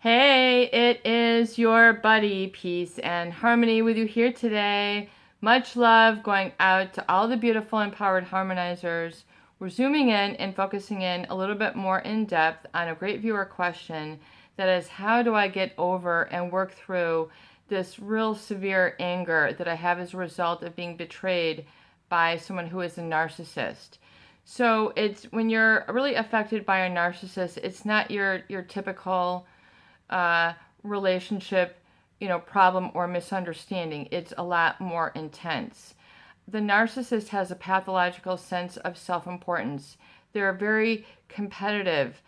Hey, it is your buddy, Peace and Harmony, with you here today. Much love going out to all the beautiful empowered harmonizers. We're zooming in and focusing in a little bit more in depth on a great viewer question that is, how do I get over and work through this real severe anger that I have as a result of being betrayed by someone who is a narcissist? So it's when you're really affected by a narcissist, it's not your typical uh, relationship, problem or misunderstanding. It's a lot more intense. The narcissist has a pathological sense of self-importance. They're very competitive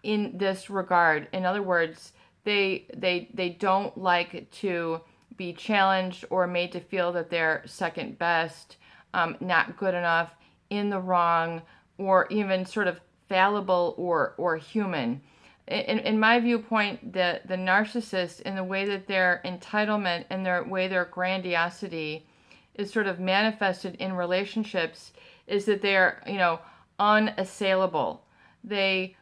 in this regard. In other words, they don't like to be challenged or made to feel that they're second best, not good enough, in the wrong, or even sort of fallible or human. In my viewpoint, the narcissist, in the way that their entitlement and their way their grandiosity is sort of manifested in relationships, is that they're, unassailable. They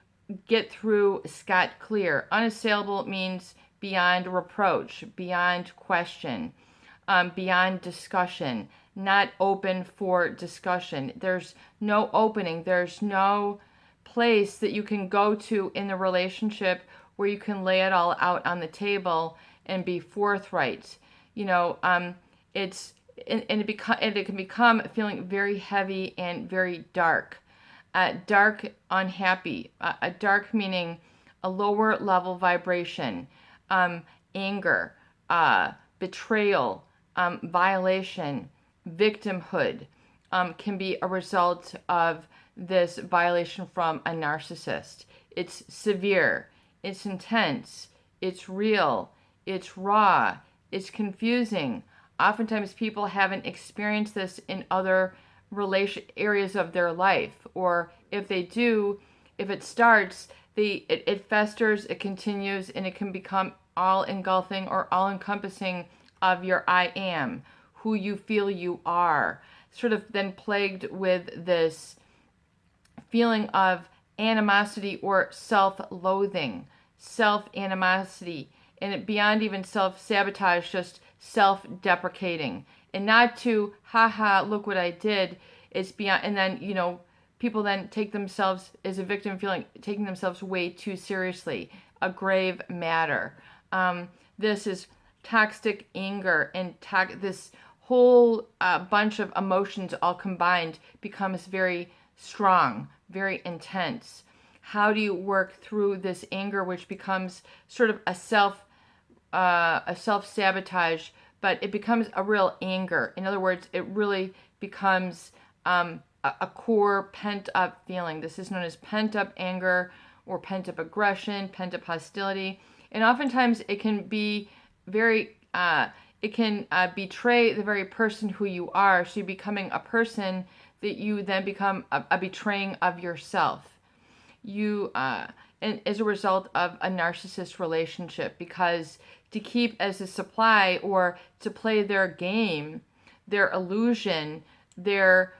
get through scot clear. Unassailable means beyond reproach, beyond question, beyond discussion, not open for discussion. There's no opening. There's no place that you can go to in the relationship where you can lay it all out on the table and be forthright. It's and it can become feeling very heavy and very dark. Dark, unhappy. Dark meaning a lower level vibration, anger, betrayal, violation, victimhood can be a result of this violation from a narcissist. It's severe, it's intense, it's real, it's raw, it's confusing. Oftentimes people haven't experienced this in other areas of their life, or if they do, if it starts, it festers, it continues, and it can become all engulfing or all encompassing of your I am, who you feel you are, sort of then plagued with this feeling of animosity or self-loathing, self-animosity, and it beyond even self-sabotage, just self-deprecating. And not to, haha, look what I did. It's beyond, and then, people then take themselves as a victim, feeling taking themselves way too seriously, a grave matter. This is toxic anger, and this whole bunch of emotions all combined becomes very strong, very intense. How do you work through this anger, which becomes sort of a self sabotage, but it becomes a real anger? In other words, it really becomes a core pent up feeling. This is known as pent up anger or pent up aggression, pent up hostility, and oftentimes it can be very it can betray the very person who you are. So you're becoming a person that you then become a betraying of yourself. And as a result of a narcissist relationship, because to keep as a supply or to play their game, their illusion, their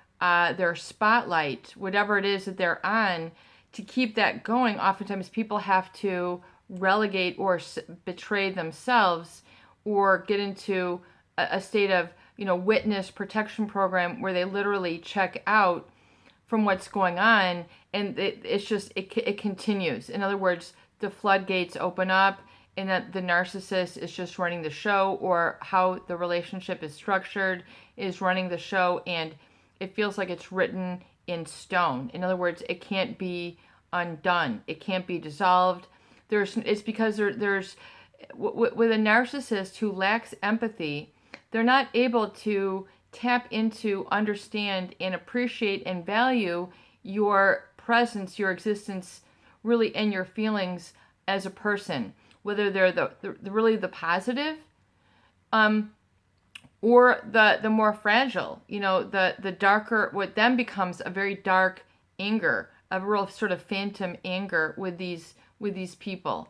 spotlight, whatever it is that they're on, to keep that going, oftentimes people have to relegate or betray themselves or get into a state of witness protection program where they literally check out from what's going on, and it continues. In other words, the floodgates open up, and that the narcissist is just running the show, or how the relationship is structured is running the show, and it feels like it's written in stone. In other words, it can't be undone. It can't be dissolved. It's because there's with a narcissist who lacks empathy, they're not able to tap into, understand, and appreciate and value your presence, your existence, really, and your feelings as a person, whether they're the really the positive, or the more fragile, the darker, what then becomes a very dark anger, a real sort of phantom anger with these people.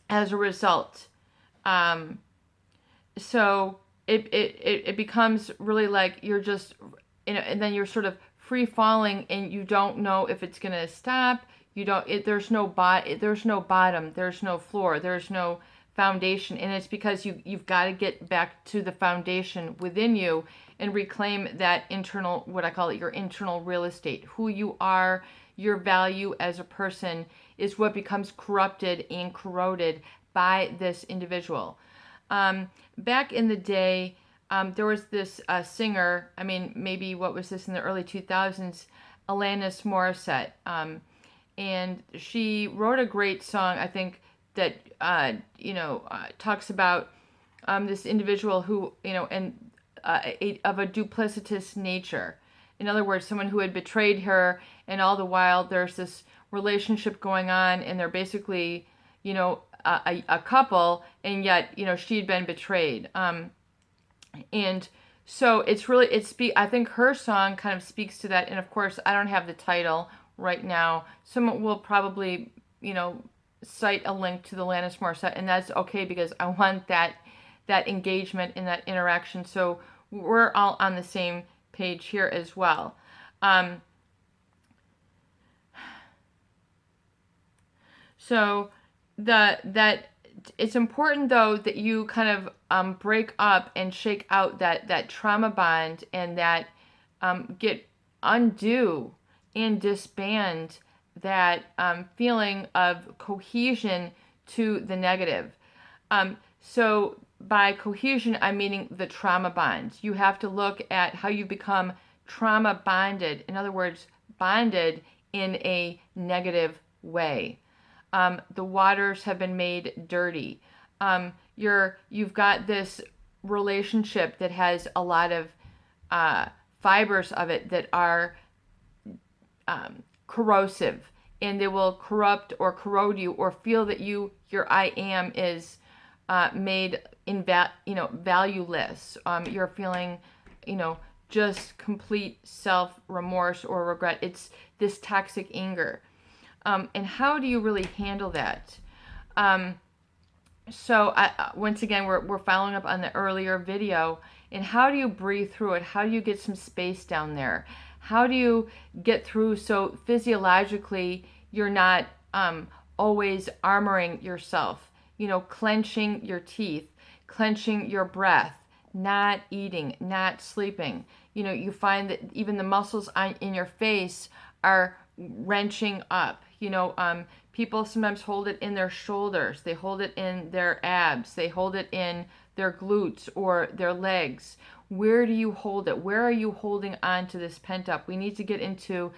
As a result, so it becomes really like you're just, and then you're sort of free falling, and you don't know if it's going to stop. You don't, there's no there's no bottom, there's no floor, there's no foundation. And it's because you've got to get back to the foundation within you and reclaim that internal, what I call it, your internal real estate. Who you are, your value as a person is what becomes corrupted and corroded by this individual. Back in the day, there was this singer, I mean, maybe what was this in the early 2000s, Alanis Morissette. And she wrote a great song, I think, that, talks about this individual who, and of a duplicitous nature. In other words, someone who had betrayed her, and all the while there's this relationship going on, and they're basically, a couple, and yet, she'd been betrayed. And so I think her song kind of speaks to that. And of course, I don't have the title right now. Someone will probably, cite a link to the Alanis Morissette, and that's okay because I want that engagement and that interaction. So we're all on the same page here as well. So that it's important though that you kind of break up and shake out that trauma bond, and that undo and disband that feeling of cohesion to the negative. So by cohesion, I'm meaning the trauma bonds. You have to look at how you become trauma bonded. In other words, bonded in a negative way. The waters have been made dirty. You've got this relationship that has a lot of fibers of it that are corrosive, and they will corrupt or corrode you, or feel that your I am is made valueless. You're feeling, just complete self-remorse or regret. It's this toxic anger. And how do you really handle that? So once again, we're following up on the earlier video. And how do you breathe through it? How do you get some space down there? How do you get through so physiologically you're not always armoring yourself, clenching your teeth, clenching your breath, not eating, not sleeping. You find that even the muscles in your face are wrenching up. People sometimes hold it in their shoulders. They hold it in their abs. They hold it in their glutes or their legs. Where do you hold it? Where are you holding on to this pent up? We need to get into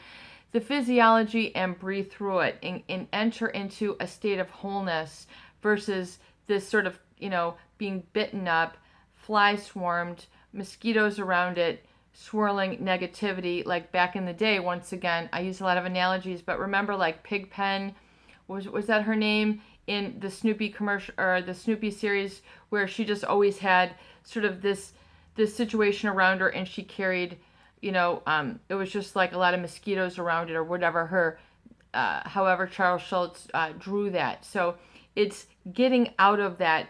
the physiology and breathe through it, and enter into a state of wholeness versus this sort of, being bitten up, fly swarmed, mosquitoes around it, swirling negativity. Like back in the day, once again, I use a lot of analogies, but remember, like Pigpen, was that her name in the Snoopy commercial, or the Snoopy series, where she just always had sort of this situation around her, and she carried, it was just like a lot of mosquitoes around it, or whatever her, however Charles Schultz drew that. So it's getting out of that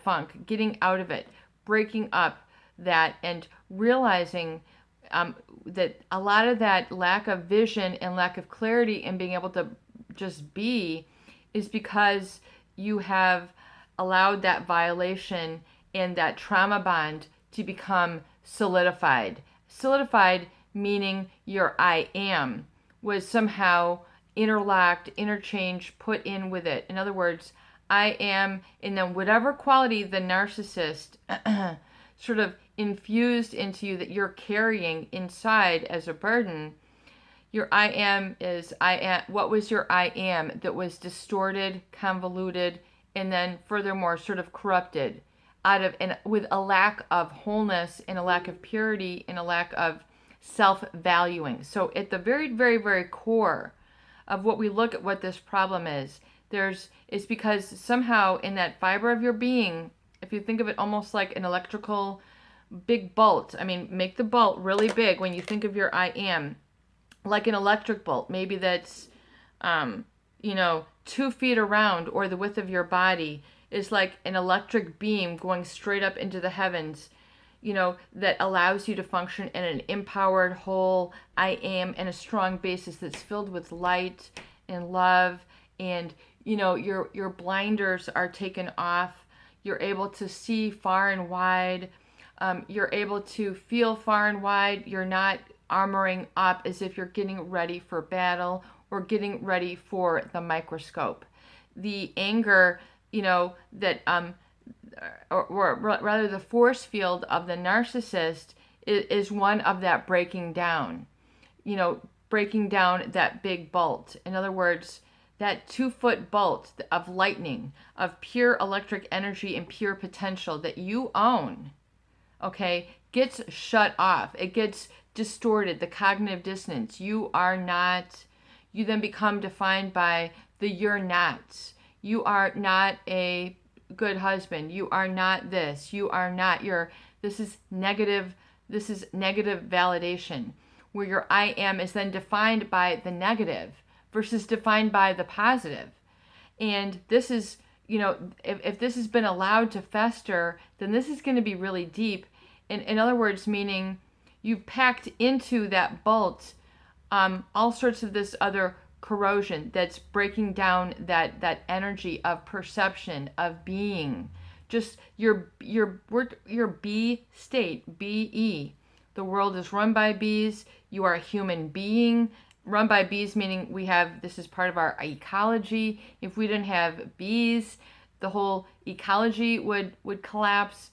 funk, getting out of it, breaking up that, and realizing that a lot of that lack of vision and lack of clarity and being able to just be is because you have allowed that violation and that trauma bond to become solidified. Solidified meaning your I am was somehow interlocked, interchanged, put in with it. In other words, I am, and then whatever quality the narcissist sort of infused into you that you're carrying inside as a burden, your I am is I am. What was your I am that was distorted, convoluted, and then furthermore sort of corrupted out of, and with a lack of wholeness and a lack of purity and a lack of self-valuing. So at the very, very, very core of what we look at what this problem is, it's because somehow in that fiber of your being, if you think of it almost like an electrical big bolt, I mean, make the bolt really big when you think of your I am, like an electric bolt, maybe that's, 2 feet around, or the width of your body is like an electric beam going straight up into the heavens, that allows you to function in an empowered, whole I am, and a strong basis that's filled with light and love, and your blinders are taken off. You're able to see far and wide. You're able to feel far and wide. You're not armoring up as if you're getting ready for battle or getting ready for the microscope. The anger, that or rather the force field of the narcissist is one of that breaking down, breaking down that big bolt. In other words, that 2-foot bolt of lightning, of pure electric energy and pure potential that you own, okay, gets shut off. It gets distorted, the cognitive dissonance. You are not, you then become defined by the you're nots. You are not a good husband. You are not this. You are not your, this is negative validation, where your I am is then defined by the negative versus defined by the positive. And this is, if this has been allowed to fester, then this is going to be really deep. In other words, meaning you've packed into that bolt all sorts of this other corrosion that's breaking down that energy of perception, of being, just your B state, BE. The world is run by bees. You are a human being run by bees, meaning this is part of our ecology. If we didn't have bees, the whole ecology would collapse,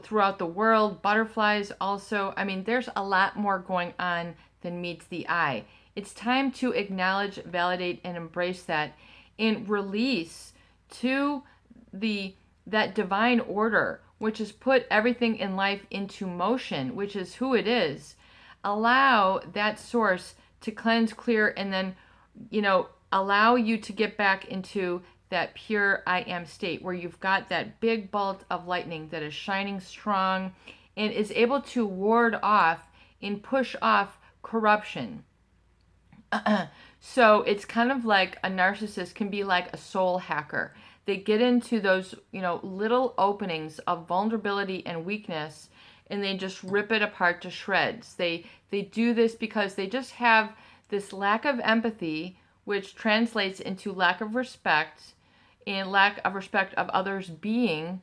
throughout the world. Butterflies also. I mean, there's a lot more going on than meets the eye. It's time to acknowledge, validate, and embrace that, and release to that divine order, which has put everything in life into motion, which is who it is. Allow that source to cleanse, clear, and then, allow you to get back into that pure I am state, where you've got that big bolt of lightning that is shining strong and is able to ward off and push off corruption. So it's kind of like a narcissist can be like a soul hacker. They get into those, little openings of vulnerability and weakness, and they just rip it apart to shreds. They do this because they just have this lack of empathy, which translates into lack of respect and lack of respect of others' being,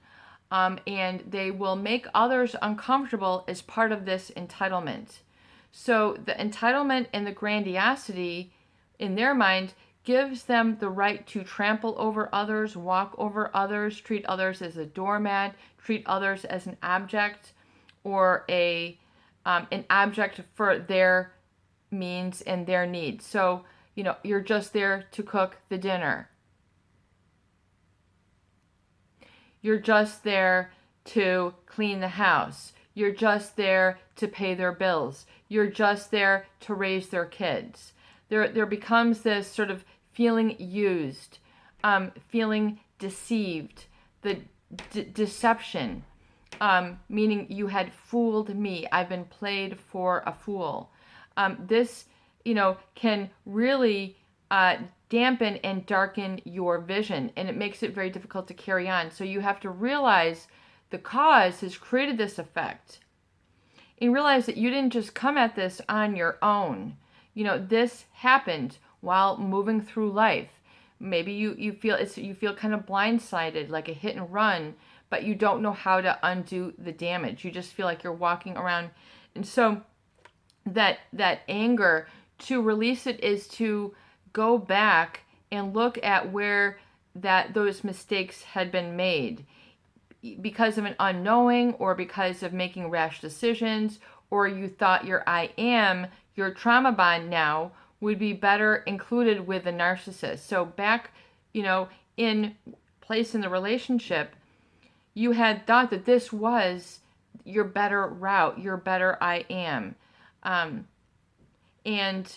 and they will make others uncomfortable as part of this entitlement. So the entitlement and the grandiosity in their mind gives them the right to trample over others, walk over others, treat others as a doormat, treat others as an object, or an object for their means and their needs. So, you're just there to cook the dinner. You're just there to clean the house. You're just there to pay their bills. You're just there to raise their kids. There becomes this sort of feeling used, feeling deceived, the deception, meaning you had fooled me. I've been played for a fool. This, can really dampen and darken your vision, and it makes it very difficult to carry on. So you have to realize the cause has created this effect, and realize that you didn't just come at this on your own. This happened while moving through life. Maybe you feel kind of blindsided, like a hit and run, but you don't know how to undo the damage. You just feel like you're walking around. And so that anger, to release it is to go back and look at where those mistakes had been made because of an unknowing, or because of making rash decisions, or you thought your trauma bond now would be better included with the narcissist. So back, in place in the relationship, you had thought that this was your better route, your better I am. And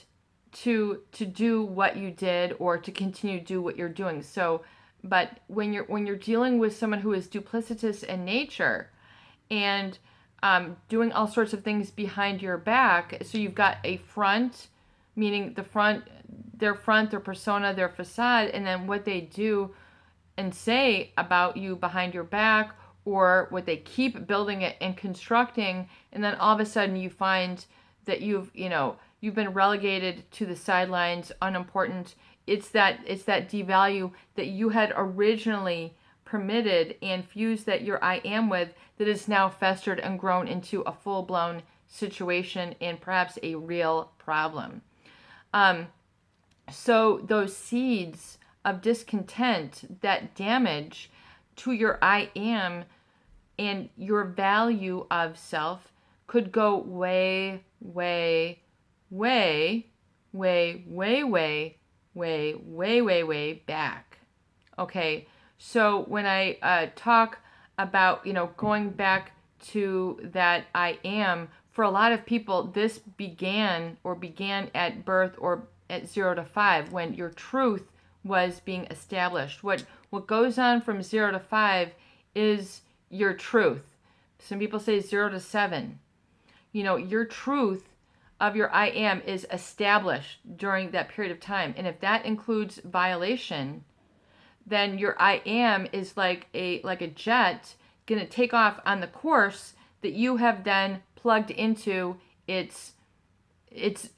to do what you did, or to continue to do what you're doing. So, but when you're dealing with someone who is duplicitous in nature and doing all sorts of things behind your back, so you've got a front, meaning their persona, their facade, and then what they do and say about you behind your back, or what they keep building it and constructing, and then all of a sudden you find that you've been relegated to the sidelines, unimportant, it's that devalue that you had originally permitted and fused that your I am with, that is now festered and grown into a full-blown situation and perhaps a real problem. So those seeds of discontent, that damage to your I am and your value of self, could go way, way, way, way, way, way, way, way, way, way back. Okay, so when I talk about, going back to that I am, for a lot of people, this began at birth or at 0 to 5, when your truth was being established. What goes on from 0 to 5 is your truth. Some people say 0 to 7. Your truth of your I am is established during that period of time. And if that includes violation, then your I am is like a jet going to take off on the course that you have then plugged into its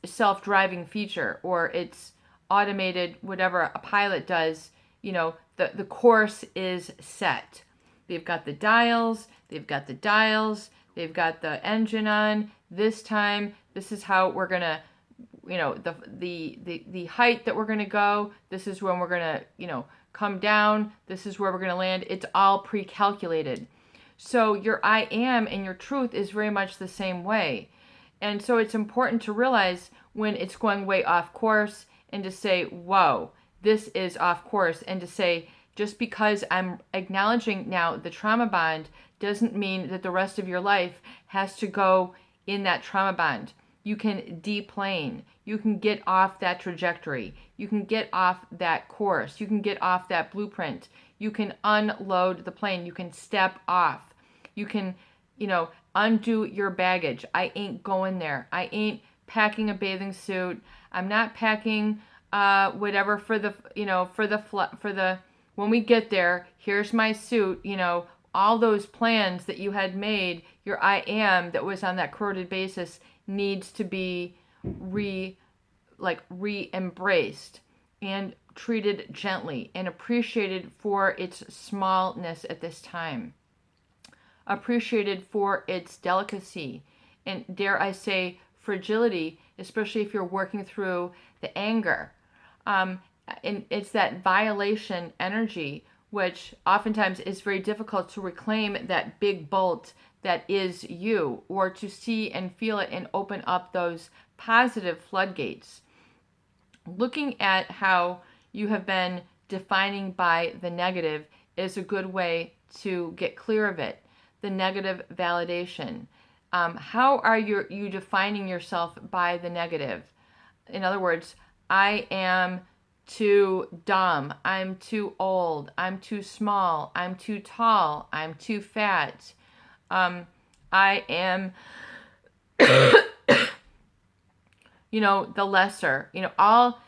self-driving feature, or its automated, whatever a pilot does. The course is set. They've got the dials, they've got the engine on. This time, this is how we're gonna, the height that we're gonna go. This is when we're gonna, come down. This is where we're gonna land. It's all pre-calculated. So your I am and your truth is very much the same way. And so it's important to realize when it's going way off course, and to say, whoa, this is off course. And to say, just because I'm acknowledging now the trauma bond doesn't mean that the rest of your life has to go in that trauma bond. You can deplane. You can get off that trajectory. You can get off that course. You can get off that blueprint. You can unload the plane. You can step off. You can, undo your baggage. I ain't going there. I ain't packing a bathing suit. I'm not packing whatever for the when we get there, here's my suit, all those plans that you had made, your I am that was on that corroded basis needs to be re-embraced and treated gently and appreciated for its smallness at this time. Appreciated for its delicacy and, dare I say, fragility, especially if you're working through the anger. And it's that violation energy, which oftentimes is very difficult to reclaim that big bolt that is you, or to see and feel it and open up those positive floodgates. Looking at how you have been defining by the negative is a good way to get clear of it. The negative validation. How are you defining yourself by the negative? In other words, I am too dumb, I'm too old, I'm too small, I'm too tall, I'm too fat, I am, the lesser. All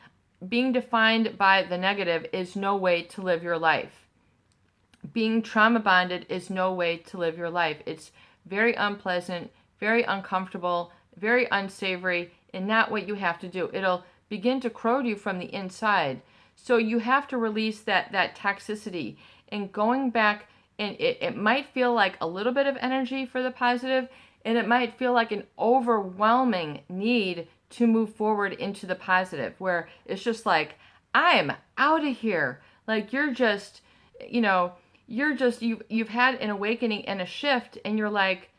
being defined by the negative is no way to live your life. Being trauma bonded is no way to live your life. It's very unpleasant, very uncomfortable, very unsavory, and not what you have to do. It'll begin to corrode you from the inside. So you have to release that toxicity. And going back, and it might feel like a little bit of energy for the positive, and it might feel like an overwhelming need to move forward into the positive, where it's just like, I'm out of here. Like you've had an awakening and a shift, and you're like,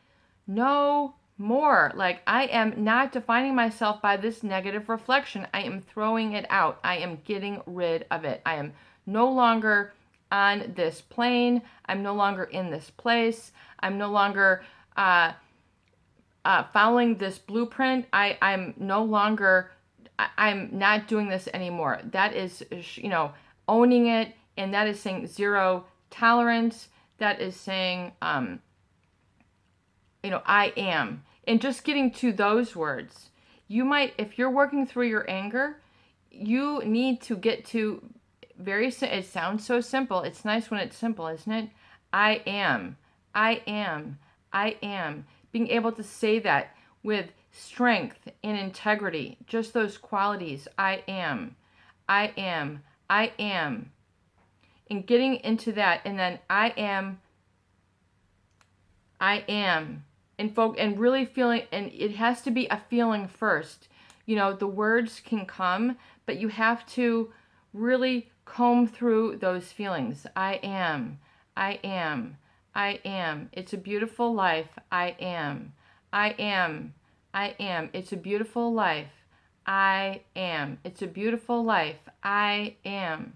no more. Like, I am not defining myself by this negative reflection. I am throwing it out. I am getting rid of it. I am no longer on this plane. I'm no longer in this place. I'm no longer following this blueprint. I'm not doing this anymore. That is, owning it. And that is saying zero tolerance. That is saying, I am. And just getting to those words, you might, if you're working through your anger, you need to get to it sounds so simple. It's nice when it's simple, isn't it? I am. Being able to say that with strength and integrity, just those qualities. I am. I am, I am. And getting into that, and then I am, and really feeling, and it has to be a feeling first. The words can come, but you have to really comb through those feelings. I am, I am, I am. It's a beautiful life. I am, I am, I am. It's a beautiful life. I am. It's a beautiful life. I am.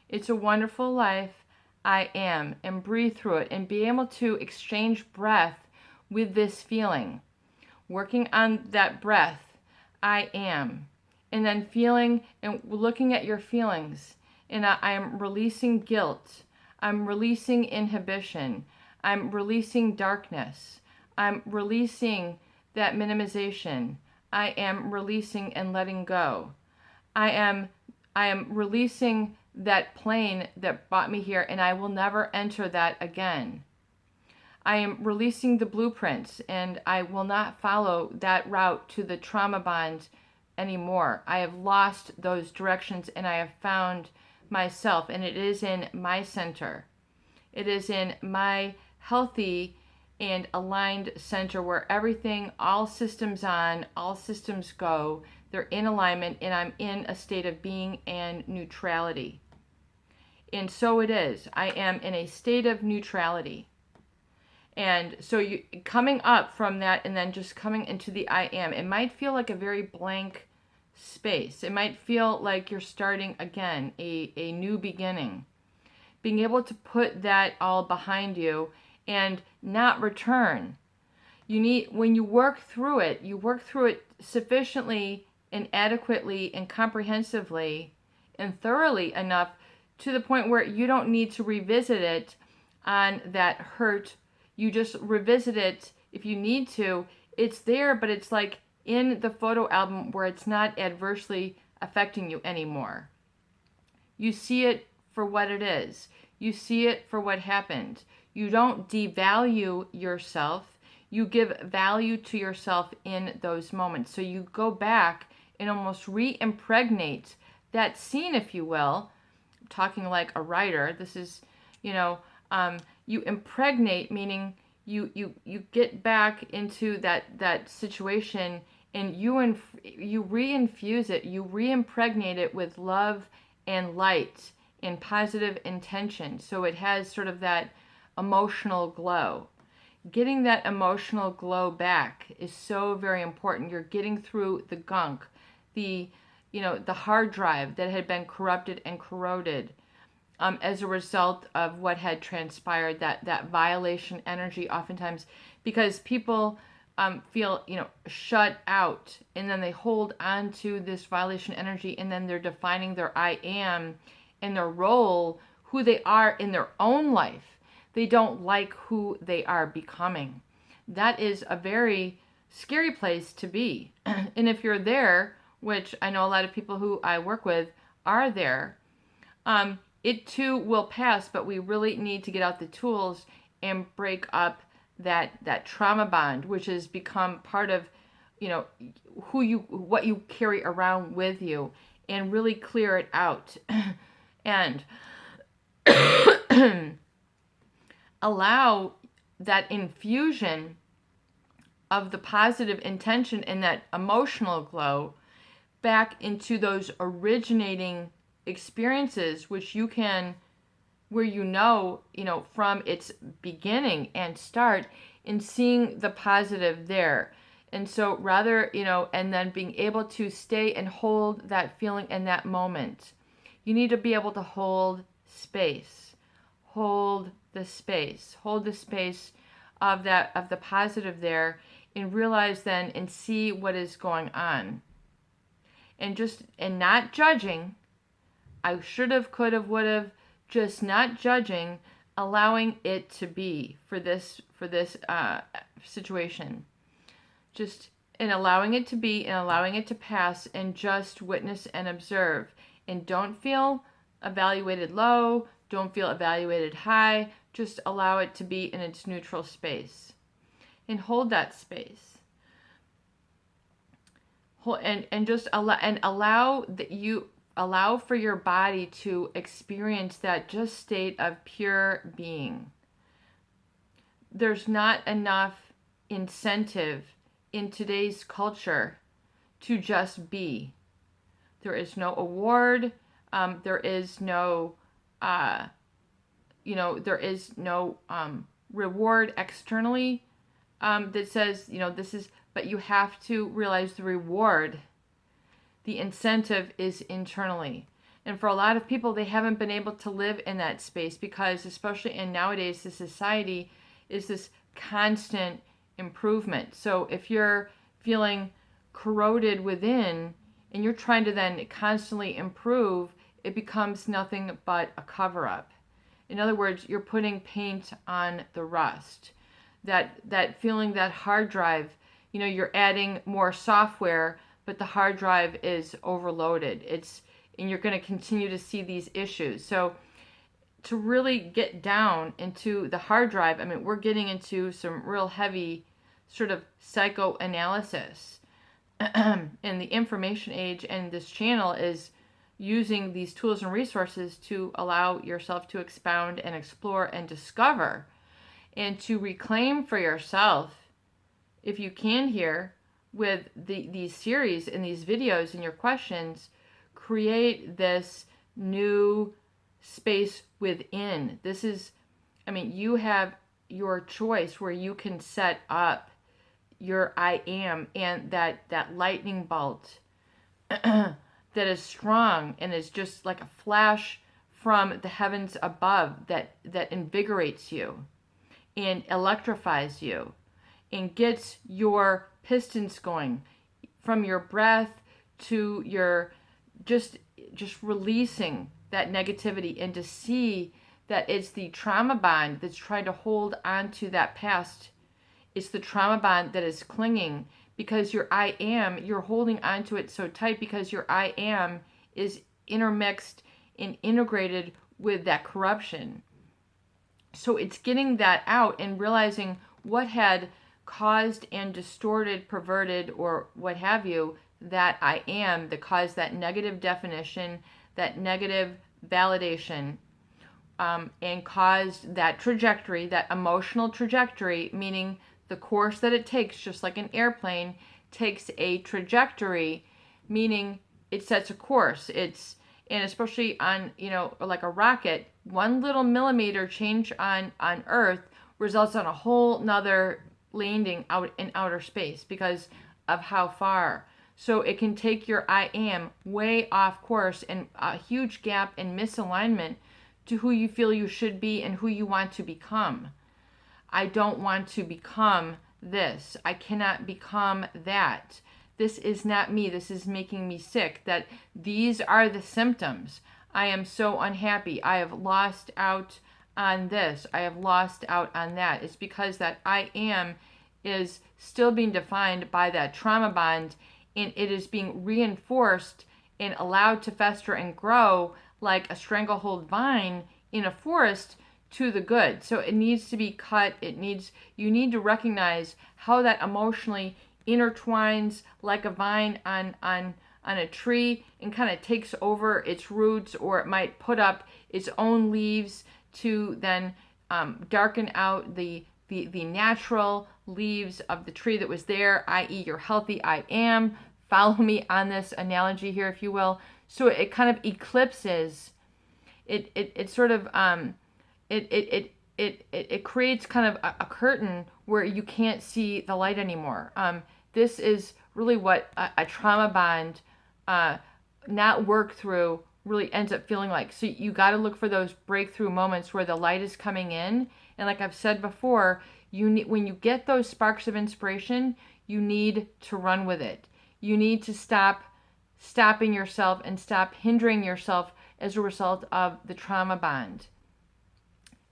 It's a wonderful life. I am. And breathe through it and be able to exchange breath with this feeling. Working on that breath. I am. And then feeling and looking at your feelings. And I am releasing guilt. I'm releasing inhibition. I'm releasing darkness. I'm releasing that minimization. I am releasing and letting go. I am releasing that plane that brought me here, and I will never enter that again. I am releasing the blueprints, and I will not follow that route to the trauma bond anymore. I have lost those directions, and I have found myself, and it is in my center. It is in my healthy and aligned center where everything, all systems on, all systems go. They're in alignment, and I'm in a state of being and neutrality. And so it is. I am in a state of neutrality. And so you coming up from that and then just coming into the I am, it might feel like a very blank space. It might feel like you're starting again, a new beginning. Being able to put that all behind you and not return. When you work through it sufficiently and adequately and comprehensively and thoroughly enough to the point where you don't need to revisit it on that hurt. You just revisit it if you need to. It's there, but it's like in the photo album where it's not adversely affecting you anymore. You see it for what it is. You see it for what happened. You don't devalue yourself. You give value to yourself in those moments. So you go back and almost re-impregnate that scene, if you will. I'm talking like a writer. This is, you impregnate, meaning you get back into that situation and you re-infuse it. You re-impregnate it with love and light and positive intention. So it has sort of that emotional glow. Getting that emotional glow back is so very important. You're getting through the gunk, the hard drive that had been corrupted and corroded as a result of what had transpired, that violation energy oftentimes, because people feel, shut out, and then they hold on to this violation energy, and then they're defining their I am and their role, who they are in their own life. They don't like who they are becoming. That is a very scary place to be. And if you're there, which I know a lot of people who I work with are there, it too will pass, but we really need to get out the tools and break up that trauma bond, which has become part of, what you carry around with you, and really clear it out. And allow that infusion of the positive intention and that emotional glow back into those originating experiences, which you can, where from its beginning and start, in seeing the positive there. And so rather, and then being able to stay and hold that feeling in that moment. You need to be able to hold space. Hold the space of the positive there, and realize then and see what is going on. And not judging. I should have, could have, would have, just not judging, allowing it to be for this situation. Just in allowing it to be and allowing it to pass, and just witness and observe. And don't feel evaluated low, don't feel evaluated high, just allow it to be in its neutral space. And hold that space. And just allow that you allow for your body to experience that just state of pure being. There's not enough incentive in today's culture to just be. There is no award. There is no, there is no reward externally that says, this is, but you have to realize the reward, the incentive is internally. And for a lot of people, they haven't been able to live in that space because, especially in nowadays, the society is this constant improvement. So if you're feeling corroded within and you're trying to then constantly improve, it becomes nothing but a cover-up. In other words, you're putting paint on the rust. That feeling, that hard drive, you're adding more software, but the hard drive is overloaded. And you're going to continue to see these issues. So to really get down into the hard drive, I mean, we're getting into some real heavy sort of psychoanalysis in the information age, and this channel is using these tools and resources to allow yourself to expound and explore and discover and to reclaim for yourself, if you can here, with these series and these videos and your questions, create this new space within. This is, you have your choice where you can set up your I am and that lightning bolt that is strong and is just like a flash from the heavens above that invigorates you and electrifies you and gets your pistons going from your breath to your just releasing that negativity, and to see that it's the trauma bond that's trying to hold on to that past. It's the trauma bond that is clinging because your I am, you're holding on to it so tight because your I am is intermixed and integrated with that corruption. So it's getting that out and realizing what had caused and distorted, perverted, or what have you, that I am that caused that negative definition, that negative validation, and caused that trajectory, that emotional trajectory, meaning the course that it takes, just like an airplane takes a trajectory, meaning it sets a course. And especially on, like a rocket, one little millimeter change on Earth results on a whole nother landing out in outer space because of how far. So it can take your I am way off course and a huge gap and misalignment to who you feel you should be and who you want to become. I don't want to become this. I cannot become that. This is not me. This is making me sick. That these are the symptoms. I am so unhappy. I have lost out on this. I have lost out on that. It's because that I am is still being defined by that trauma bond, and it is being reinforced and allowed to fester and grow like a stranglehold vine in a forest to the good. So it needs to be cut. You need to recognize how that emotionally intertwines like a vine on a tree and kind of takes over its roots, or it might put up its own leaves to then darken out the natural leaves of the tree that was there, i.e. your healthy I am. Follow me on this analogy here, if you will. So it kind of eclipses, it sort of, it creates kind of a curtain where you can't see the light anymore. This is really what a trauma bond not worked through really ends up feeling like. So you got to look for those breakthrough moments where the light is coming in. And like I've said before, when you get those sparks of inspiration, you need to run with it. You need to stop stopping yourself and stop hindering yourself as a result of the trauma bond.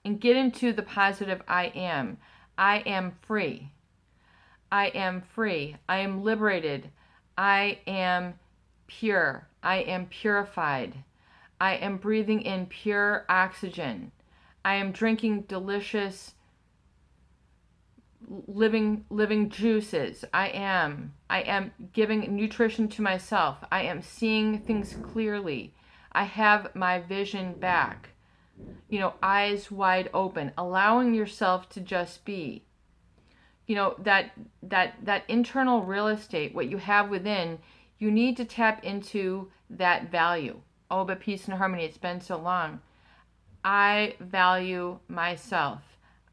And get into the positive I am. I am free. I am free. I am liberated. I am pure. I am purified. I am breathing in pure oxygen. I am drinking delicious living juices. I am giving nutrition to myself. I am seeing things clearly. I have my vision back. Eyes wide open, allowing yourself to just be. That internal real estate, what you have within, you need to tap into that value. Oh, but peace and harmony, it's been so long. I value myself.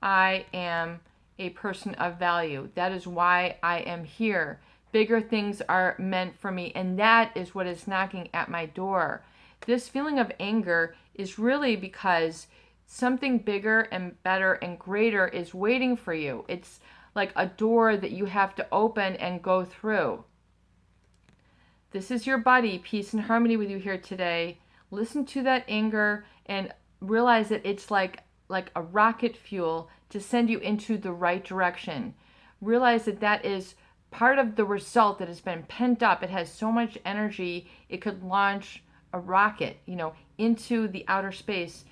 I am a person of value. That is why I am here. Bigger things are meant for me, and that is what is knocking at my door. This feeling of anger is really because something bigger and better and greater is waiting for you. It's like a door that you have to open and go through. This is your buddy, peace and harmony with you here today. Listen to that anger and realize that it's like a rocket fuel to send you into the right direction. Realize that that is part of the result that has been pent up. It has so much energy, it could launch a rocket, into the outer space.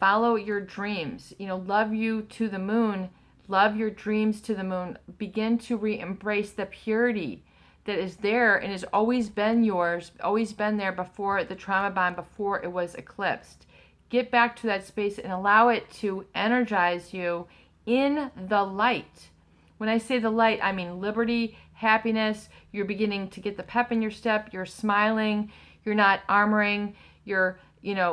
Follow your dreams. Love you to the moon. Love your dreams to the moon. Begin to re-embrace the purity that is there and has always been yours, always been there before the trauma bond, before it was eclipsed. Get back to that space and allow it to energize you in the light. When I say the light, I mean liberty, happiness. You're beginning to get the pep in your step. You're smiling. You're not armoring. You're,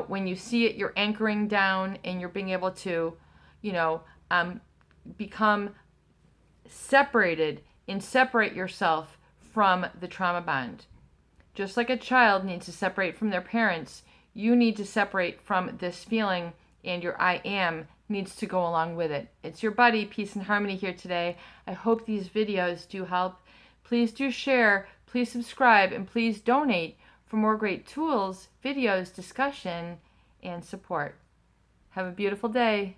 when you see it, you're anchoring down and you're being able to, become separated and separate yourself from the trauma bond. Just like a child needs to separate from their parents, you need to separate from this feeling, and your I am needs to go along with it. It's your buddy, Peace and Harmony, here today. I hope these videos do help. Please do share, please subscribe, and please donate for more great tools, videos, discussion, and support. Have a beautiful day.